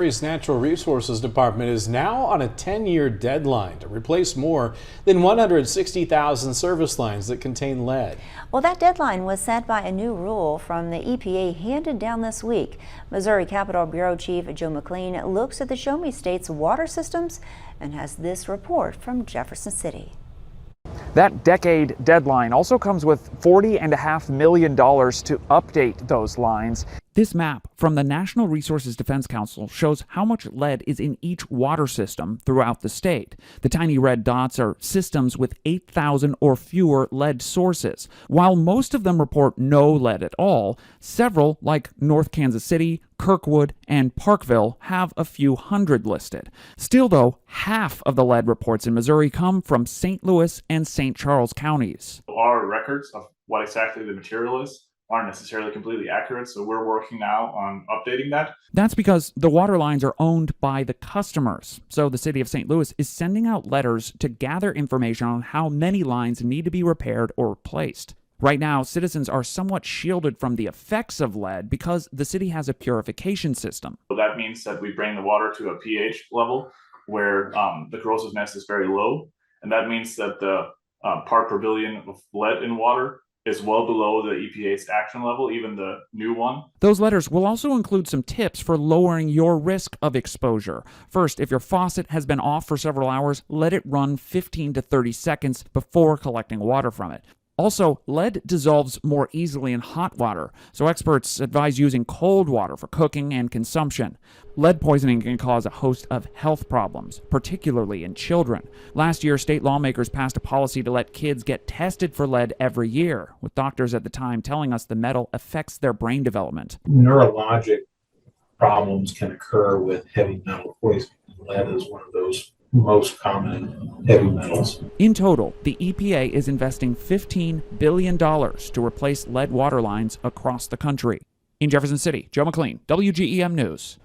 Missouri's Natural Resources Department is now on a 10-year deadline to replace more than 160,000 service lines that contain lead. Well, that deadline was set by a new rule from the EPA handed down this week. Missouri Capitol Bureau Chief Joe McLean looks at the Show Me State's water systems and has this report from Jefferson City. That decade deadline also comes with $40.5 million to update those lines. This map from the National Resources Defense Council shows how much lead is in each water system throughout the state. The tiny red dots are systems with 8,000 or fewer lead sources. While most of them report no lead at all, several, like North Kansas City, Kirkwood, and Parkville, have a few hundred listed. Still, though, half of the lead reports in Missouri come from St. Louis and St. Charles counties. Our records of what exactly the material is aren't necessarily completely accurate, so we're working now on updating that. That's because the water lines are owned by the customers. So the city of St. Louis is sending out letters to gather information on how many lines need to be repaired or replaced. Right now, citizens are somewhat shielded from the effects of lead because the city has a purification system. So that means that we bring the water to a pH level where the corrosiveness is very low, and that means that the part per billion of lead in water is well below the EPA's action level, even the new one. Those letters will also include some tips for lowering your risk of exposure. First, if your faucet has been off for several hours, let it run 15 to 30 seconds before collecting water from it. Also, lead dissolves more easily in hot water, so experts advise using cold water for cooking and consumption. Lead poisoning can cause a host of health problems, particularly in children. Last year, state lawmakers passed a policy to let kids get tested for lead every year, with doctors at the time telling us the metal affects their brain development. Neurologic problems can occur with heavy metal poisoning. Lead is one of those most common heavy metals. In total, the EPA is investing $15 billion to replace lead water lines across the country. In Jefferson City, Joe McLean, WGEM News.